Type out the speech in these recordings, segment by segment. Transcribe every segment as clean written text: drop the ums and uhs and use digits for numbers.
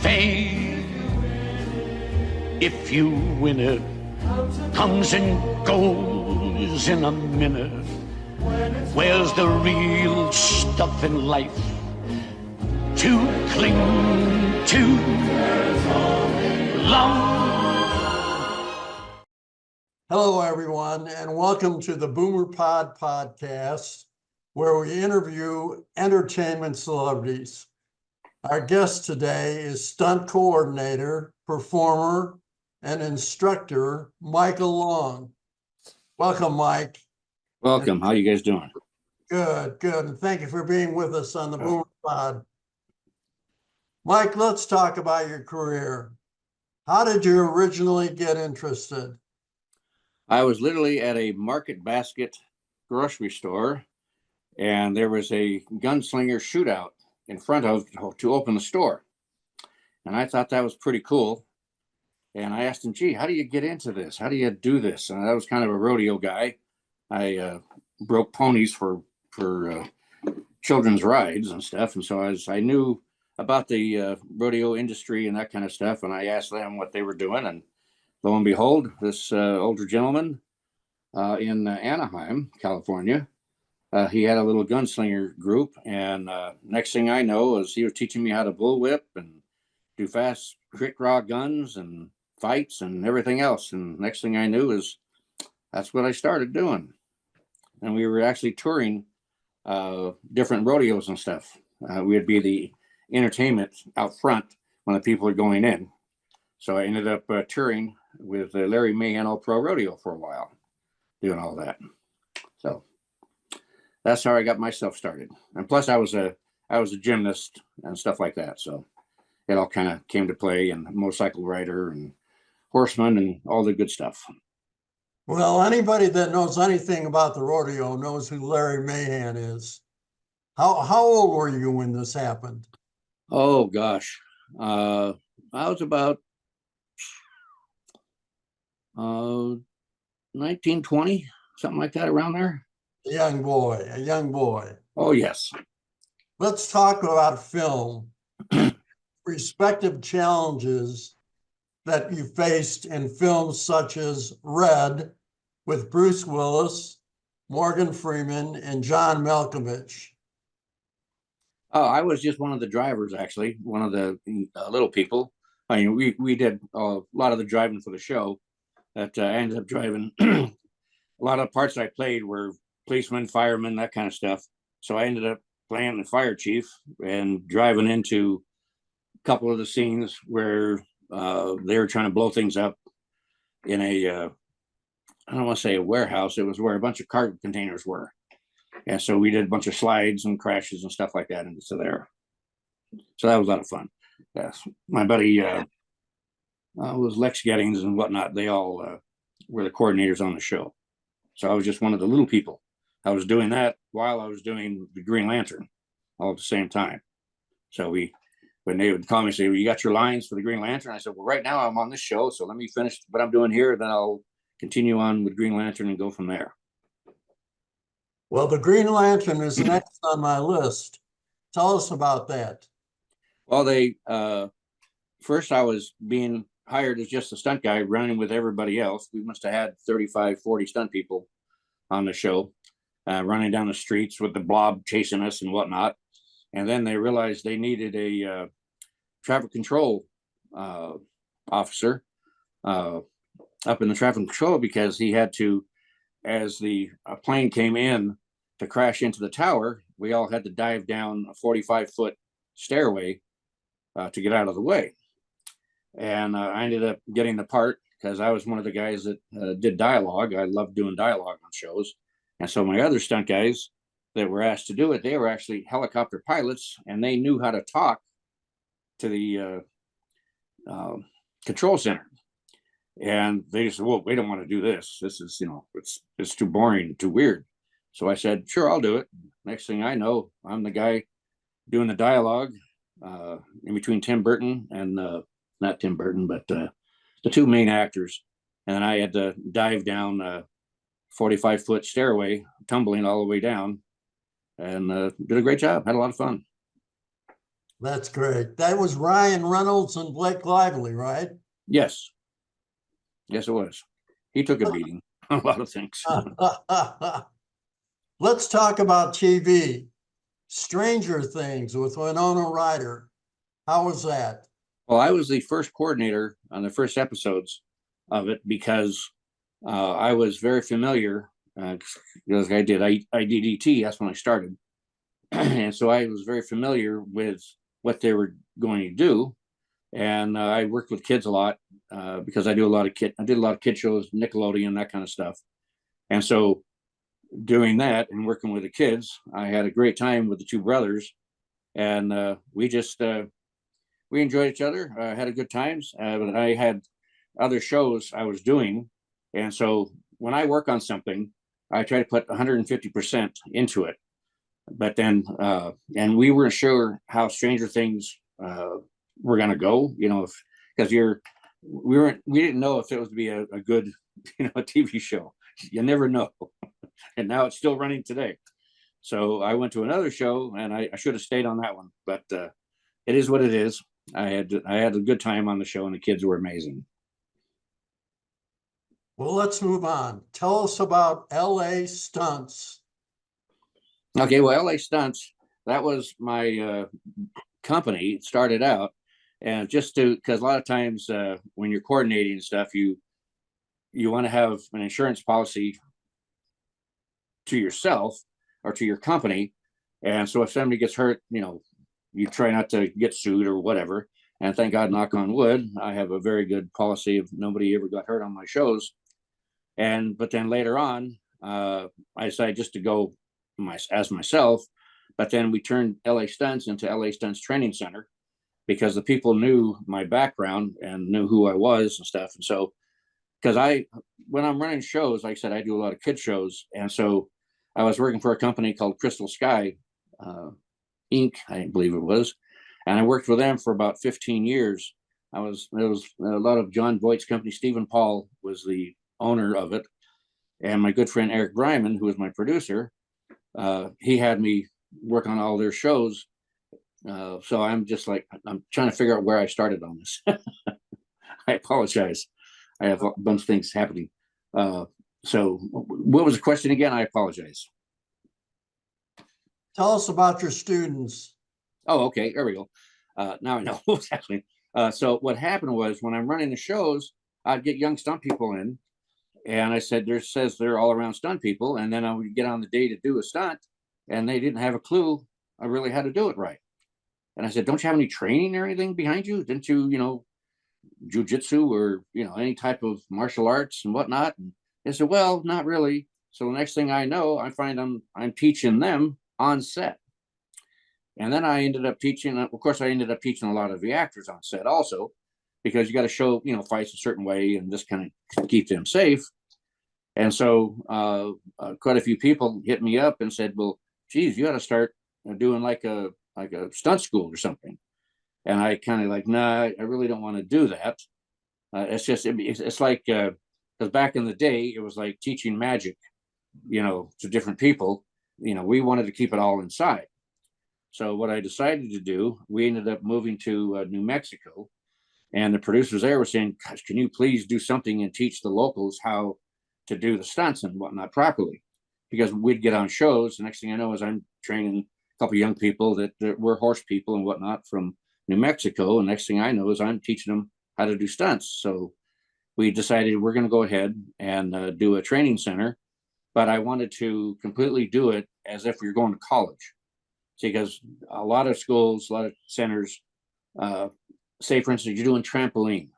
fame. If you win it, comes and goes in a minute. Where's the real stuff in life to cling to? Long. Hello, everyone, and welcome to the Boomer Pod podcast, where we interview entertainment celebrities. Our guest today is stunt coordinator, performer, and instructor, Michael Long. Welcome, Mike. Welcome. How you guys doing? Good. And thank you for being with us on the Boomer Pod. Mike, let's talk about your career. How did you originally get interested? I was literally at a Market Basket grocery store, and there was a gunslinger shootout in front of to open the store. And I thought that was pretty cool. And I asked him, gee, how do you get into this? How do you do this? And I was kind of a rodeo guy. I broke ponies for children's rides and stuff. And so I knew about the rodeo industry and that kind of stuff. And I asked them what they were doing. And lo and behold, this older gentleman in Anaheim, California, he had a little gunslinger group. And next thing I know is he was teaching me how to bullwhip and do fast quick draw guns and fights and everything else. And next thing I knew is that's what I started doing. And we were actually touring different rodeos and stuff. We'd be the entertainment out front when the people are going in. So I ended up touring with Larry Mahan All Pro Rodeo for a while, doing all that. So that's how I got myself started. And plus I was a gymnast and stuff like that. So it all kind of came to play, and motorcycle rider and horseman and all the good stuff. Well, anybody that knows anything about the rodeo knows who Larry Mahan is. How old were you when this happened? Oh gosh, I was about 19, 20, something like that, around there. A young boy. Oh yes. Let's talk about film. Respective challenges that you faced in films such as Red with Bruce Willis, Morgan Freeman, and John Malkovich. Oh, I was just one of the drivers, actually, one of the little people. I mean, we did a lot of the driving for the show. That I ended up driving. A lot of parts I played were policemen, firemen, that kind of stuff. So I ended up playing the fire chief and driving into a couple of the scenes where they were trying to blow things up in a I don't want to say a warehouse. It was where a bunch of cargo containers were. And so we did a bunch of slides and crashes and stuff like that into there. So that was a lot of fun. Yes. My buddy was Lex Gettings and whatnot. They all were the coordinators on the show. So I was just one of the little people. I was doing that while I was doing the Green Lantern all at the same time. So when they would call me and say, well, you got your lines for the Green Lantern? I said, well, right now I'm on this show, so let me finish what I'm doing here, then I'll continue on with Green Lantern and go from there. Well, the Green Lantern is next on my list. Tell us about that. Well, they first I was being hired as just a stunt guy running with everybody else. We must have had 35, 40 stunt people on the show, running down the streets with the blob chasing us and whatnot. And then they realized they needed a traffic control officer up in the traffic control, because he had to, as the plane came in to crash into the tower, we all had to dive down a 45-foot stairway to get out of the way. And I ended up getting the part because I was one of the guys that did dialogue. I love doing dialogue on shows. And so my other stunt guys that were asked to do it, they were actually helicopter pilots, and they knew how to talk to the control center. And they said, well, we don't want to do this. This is, it's too boring, too weird. So I said, sure, I'll do it. Next thing I know, I'm the guy doing the dialogue in between Tim Burton and not Tim Burton, but the two main actors. And I had to dive down a 45-foot stairway, tumbling all the way down, and did a great job. Had a lot of fun. That's great. That was Ryan Reynolds and Blake Lively, right? Yes, yes, it was. He took a beating on a lot of things. Let's talk about TV. Stranger Things with Winona Ryder. How was that? Well, I was the first coordinator on the first episodes of it because I was very familiar because I did IDDT. That's when I started, and so I was very familiar with what they were going to do. And I worked with kids a lot because I did a lot of kid shows, Nickelodeon, that kind of stuff. And so doing that and working with the kids, I had a great time with the two brothers, and we enjoyed each other, had a good times. But I had other shows I was doing, and so when I work on something, I try to put 150% into it. But then, and we weren't sure how Stranger Things were going to go, because we didn't know if it was to be a good, a TV show. You never know. And now it's still running today. So I went to another show, and I should have stayed on that one, but it is what it is. I had a good time on the show, and the kids were amazing. Well, let's move on. Tell us about LA Stunts. Okay, well, LA Stunts, that was my company. It started out, and because a lot of times when you're coordinating stuff, you want to have an insurance policy to yourself or to your company. And so if somebody gets hurt, you try not to get sued or whatever. And thank God, knock on wood, I have a very good policy of nobody ever got hurt on my shows. But then later on, I decided just to go as myself. But then we turned LA Stunts into LA Stunts Training Center because the people knew my background and knew who I was and stuff. And so, because when I'm running shows, like I said, I do a lot of kid shows. And so I was working for a company called Crystal Sky Inc., I believe it was. And I worked with them for about 15 years. There was a lot of John Voight's company. Stephen Paul was the owner of it. And my good friend Eric Bryman, who was my producer, he had me work on all their shows. So I'm trying to figure out where I started on this. I apologize. I have a bunch of things happening. So what was the question again? I apologize. Tell us about your students. Oh, okay. There we go. Now I know what's happening. So what happened was when I'm running the shows, I'd get young stunt people in, and I said, they're all around stunt people. And then I would get on the day to do a stunt, and they didn't have a clue I really had to do it right. And I said, don't you have any training or anything behind you? Didn't you, jujitsu or, any type of martial arts and whatnot? And they said, well, not really. So the next thing I know, I find I'm teaching them on set. And then I ended up teaching, of course, I ended up teaching a lot of the actors on set also, because you got to show, fights a certain way and just kind of keep them safe. And so quite a few people hit me up and said, well, geez, you got to start doing like a stunt school or something. And I kind of nah, I really don't want to do that. It's like, because back in the day, it was like teaching magic, to different people. We wanted to keep it all inside. So what I decided to do, we ended up moving to New Mexico, and the producers there were saying, gosh, can you please do something and teach the locals how to do the stunts and whatnot properly? Because we'd get on shows. The next thing I know is I'm training a couple of young people that were horse people and whatnot from New Mexico. And next thing I know is I'm teaching them how to do stunts. So we decided we're going to go ahead and do a training center, but I wanted to completely do it as if we were going to college. Because a lot of schools, a lot of centers, say, for instance, you're doing trampoline.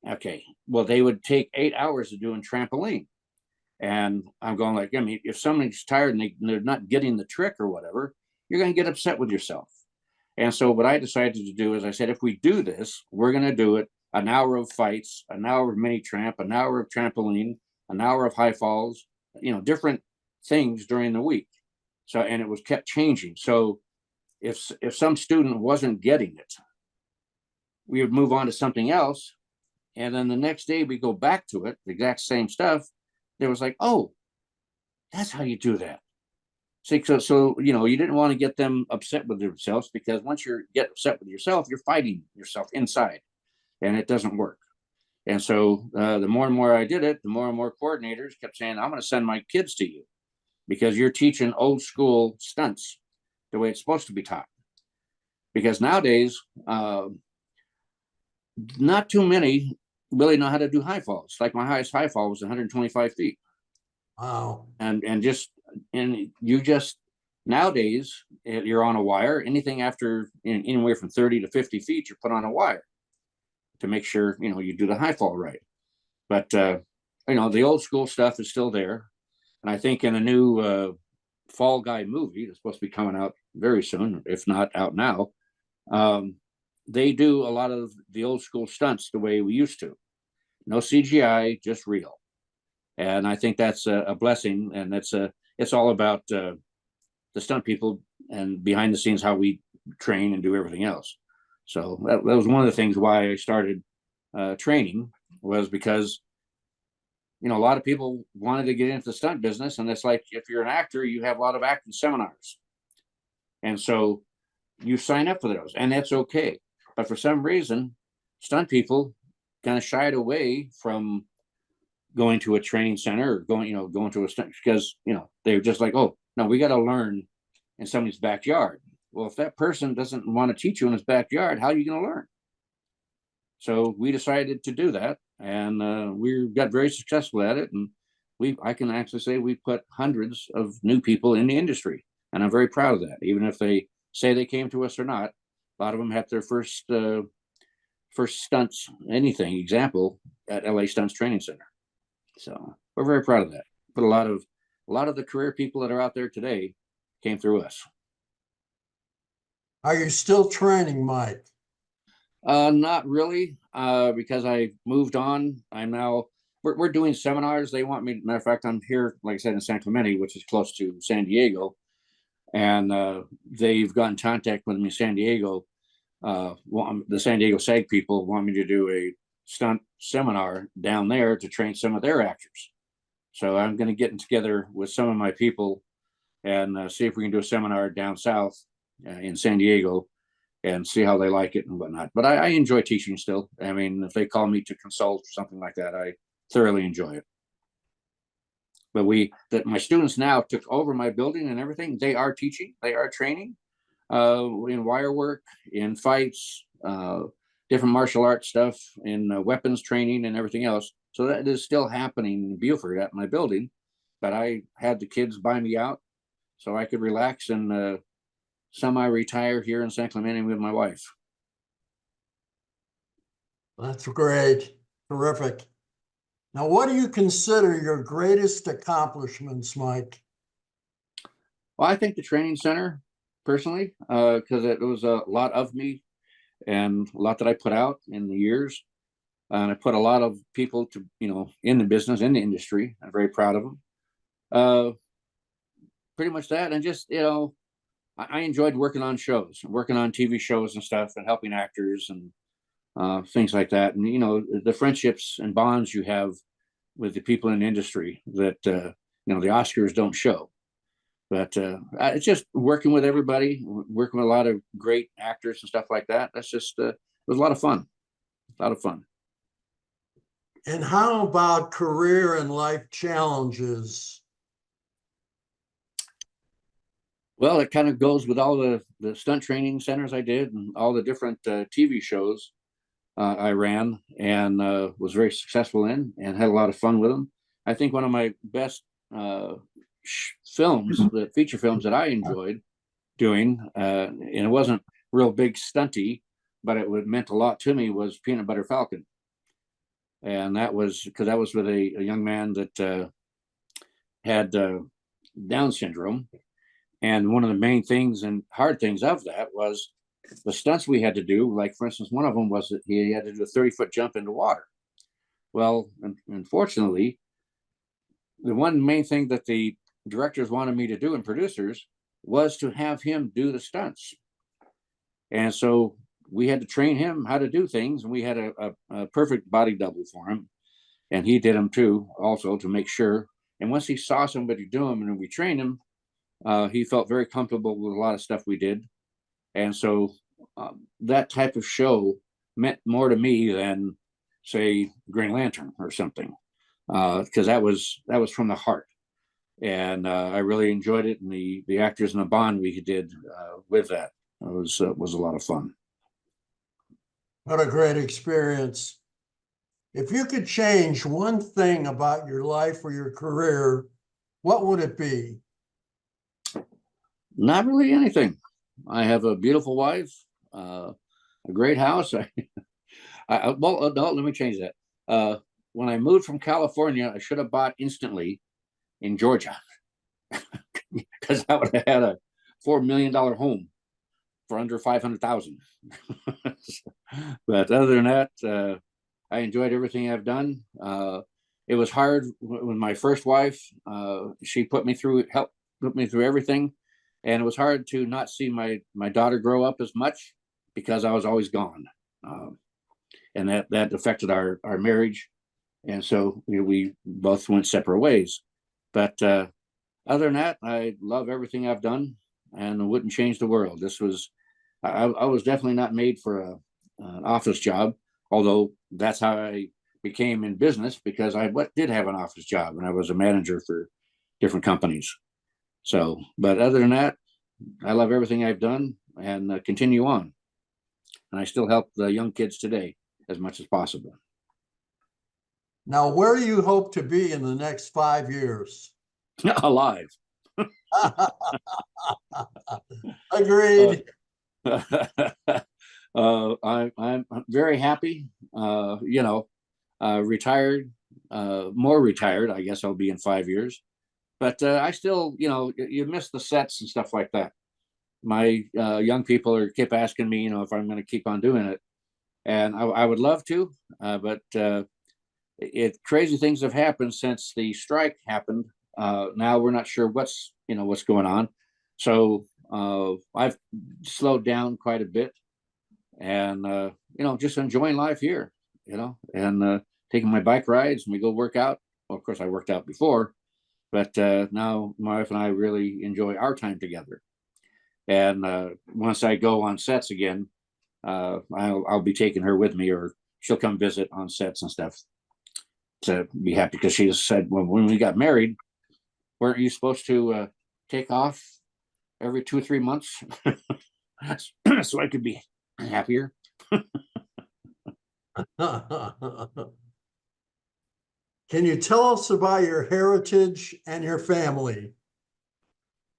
Okay, well, they would take 8 hours of doing trampoline. And I'm going if somebody's tired and they're not getting the trick or whatever, you're going to get upset with yourself. And so what I decided to do is I said, if we do this, we're going to do it an hour of fights, an hour of mini tramp, an hour of trampoline, an hour of high falls, different things during the week. So, and it was kept changing. So if some student wasn't getting it, we would move on to something else. And then the next day we go back to it, the exact same stuff. There was oh, that's how you do that. See, so you didn't want to get them upset with themselves, because once you get upset with yourself, you're fighting yourself inside, and it doesn't work. And so the more and more I did it, the more and more coordinators kept saying, I'm going to send my kids to you because you're teaching old school stunts the way it's supposed to be taught. Because nowadays, not too many really know how to do high falls. Like my highest high fall was 125 feet. Wow. And you just nowadays you're on a wire. Anything after anywhere from 30 to 50 feet, you're put on a wire to make sure you do the high fall right. But the old school stuff is still there, and I think in a new Fall Guy movie that's supposed to be coming out very soon, if not out now, they do a lot of the old school stunts the way we used to. No CGI, just real. And I think that's a blessing, and it's all about the stunt people and behind the scenes how we train and do everything else. So that was one of the things why I started training, was because a lot of people wanted to get into the stunt business, and it's like if you're an actor, you have a lot of acting seminars, and so you sign up for those, and that's okay. But for some reason, stunt people kind of shied away from going to a training center or going to a stunt, because they're just like, oh no, we got to learn in somebody's backyard. Well, if that person doesn't want to teach you in his backyard, how are you going to learn? So we decided to do that, and we got very successful at it. And I can actually say we put hundreds of new people in the industry, and I'm very proud of that. Even if they say they came to us or not, a lot of them had their first stunts, anything example at LA Stunts Training Center. So we're very proud of that. But a lot of the career people that are out there today came through us. Are you still training, Mike? Not really, because I moved on. I'm now we're doing seminars. They want me. Matter of fact, I'm here, like I said, in San Clemente, which is close to San Diego, and they've got in contact with me in San Diego. The San Diego SAG people want me to do a stunt seminar down there to train some of their actors. So I'm going to get together with some of my people and see if we can do a seminar down south in San Diego and see how they like it and whatnot. But I enjoy teaching still. I mean, if they call me to consult or something like that, I thoroughly enjoy it. But my students now took over my building and everything. They are teaching, they are training in wire work, in fights, different martial arts stuff, in weapons training and everything else. So that is still happening in Beaufort at my building. But I had the kids buy me out so I could relax and semi-retire here in San Clemente with my wife. That's great. Terrific. Now, what do you consider your greatest accomplishments, Mike? Well, I think the training center, personally, because it was a lot of me and a lot that I put out in the years. And I put a lot of people to, in the business, in the industry. I'm very proud of them. Pretty much that. And just, I enjoyed working on shows, working on TV shows and stuff, and helping actors and things like that. And, the friendships and bonds you have with the people in the industry that, the Oscars don't show. But it's just working with everybody, working with a lot of great actors and stuff like that. That's just, it was a lot of fun. A lot of fun. And how about career and life challenges? Well, it kind of goes with all the stunt training centers I did and all the different TV shows I ran and was very successful in and had a lot of fun with them. I think one of my best films, the feature films that I enjoyed doing, and it wasn't real big stunty, but it meant a lot to me, was Peanut Butter Falcon. And that was because that was with a young man that had Down syndrome. And one of the main things and hard things of that was the stunts we had to do. Like, for instance, one of them was that he had to do a 30-foot jump into water. Well, unfortunately, the one main thing that the directors wanted me to do and producers was to have him do the stunts. And so we had to train him how to do things. And we had a perfect body double for him. And he did them too, also, to make sure. And once he saw somebody do them and we trained him, He felt very comfortable with a lot of stuff we did. And so that type of show meant more to me than, say, Green Lantern or something, because that was from the heart. And I really enjoyed it. And the actors and the bond we did with that was a lot of fun. What a great experience. If you could change one thing about your life or your career, what would it be? Not really anything. I have a beautiful wife, a great house. Well, no, let me change that. When I moved from California, I should have bought instantly in Georgia, because I would have had a $4 million home for under 500,000. But other than that, I enjoyed everything I've done. It was hard with my first wife. She helped put me through everything, and it was hard to not see my daughter grow up as much because I was always gone, and that affected our marriage, and so we both went separate ways. But other than that, I love everything I've done, and I wouldn't change the world. I was definitely not made for an office job, although that's how I became in business, because I did have an office job and I was a manager for different companies. So, but other than that, I love everything I've done and continue on. And I still help the young kids today as much as possible. Now, where do you hope to be in the next 5 years? Alive. Agreed. I'm very happy. Retired, more retired. I guess I'll be in 5 years. But I still, you miss the sets and stuff like that. My young people keep asking me, if I'm going to keep on doing it, and I would love to, but crazy things have happened since the strike happened. Now we're not sure what's going on. So I've slowed down quite a bit, and just enjoying life here, and taking my bike rides, and we go work out. Well, of course, I worked out before, but now my wife and I really enjoy our time together. And once I go on sets again, I'll be taking her with me, or she'll come visit on sets and stuff to be happy, because she just said, well, when we got married, weren't you supposed to take off every 2 or 3 months so I could be happier? Can you tell us about your heritage and your family?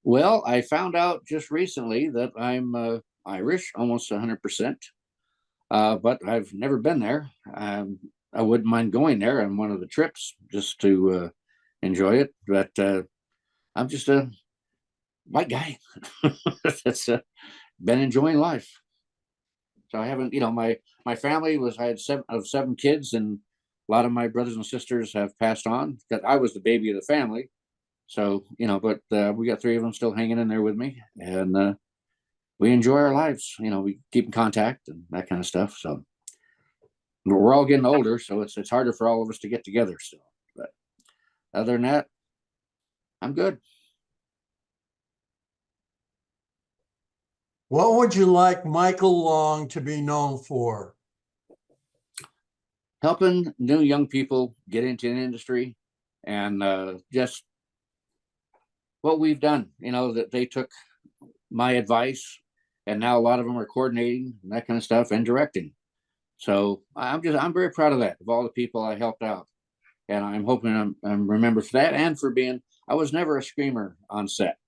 Well, I found out just recently that I'm Irish, almost 100%, but I've never been there. I wouldn't mind going there on one of the trips just to enjoy it, but I'm just a white guy that's been enjoying life. So I haven't, my family I had 7 kids, and a lot of my brothers and sisters have passed on, because I was the baby of the family. So, but we got 3 of them still hanging in there with me, and we enjoy our lives. We keep in contact and that kind of stuff. So we're all getting older, so it's harder for all of us to get together still. But other than that, I'm good. What would you like Michael Long to be known for? Helping new young people get into an industry, and just what we've done, that they took my advice, and now a lot of them are coordinating and that kind of stuff, and directing. So I'm very proud of that, of all the people I helped out. And I'm hoping I'm remembered for that, and for I was never a screamer on set.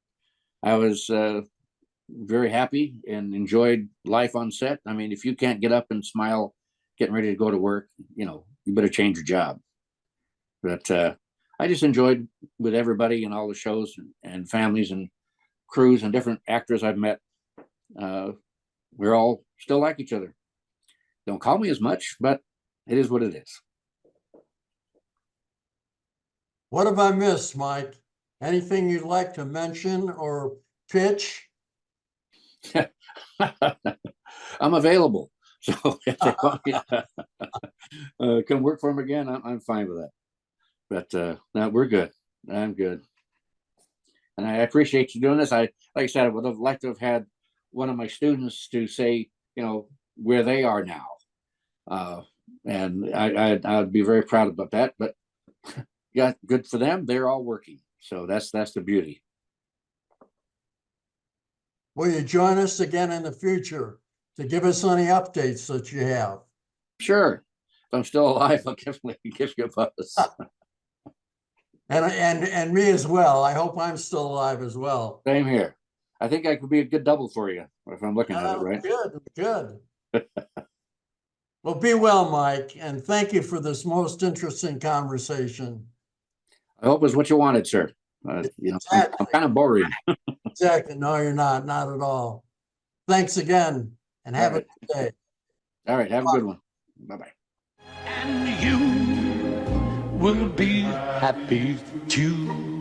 I was very happy and enjoyed life on set. I mean, if you can't get up and smile getting ready to go to work, you better change your job. But I just enjoyed with everybody and all the shows and families and crews and different actors I've met. We're all still like each other. Don't call me as much, but it is what it is. What have I missed, Mike? Anything you'd like to mention or pitch? I'm available. So if they want me to come work for them again, I'm fine with that. But no, we're good. I'm good. And I appreciate you doing this. Like I said, I would have liked to have had one of my students to say, where they are now. And I'd be very proud about that. But yeah, good for them. They're all working. So that's the beauty. Will you join us again in the future to give us any updates that you have? Sure. If I'm still alive, I'll definitely give you a buzz. And me as well. I hope I'm still alive as well. Same here. I think I could be a good double for you if I'm looking at it right. Good. Well, be well, Mike, and thank you for this most interesting conversation. I hope it's what you wanted, sir. Exactly. I'm kind of boring. Exactly. No, you're not at all. Thanks again, and have a good day. All right. Have a good one. Bye-bye. And you will be happy too.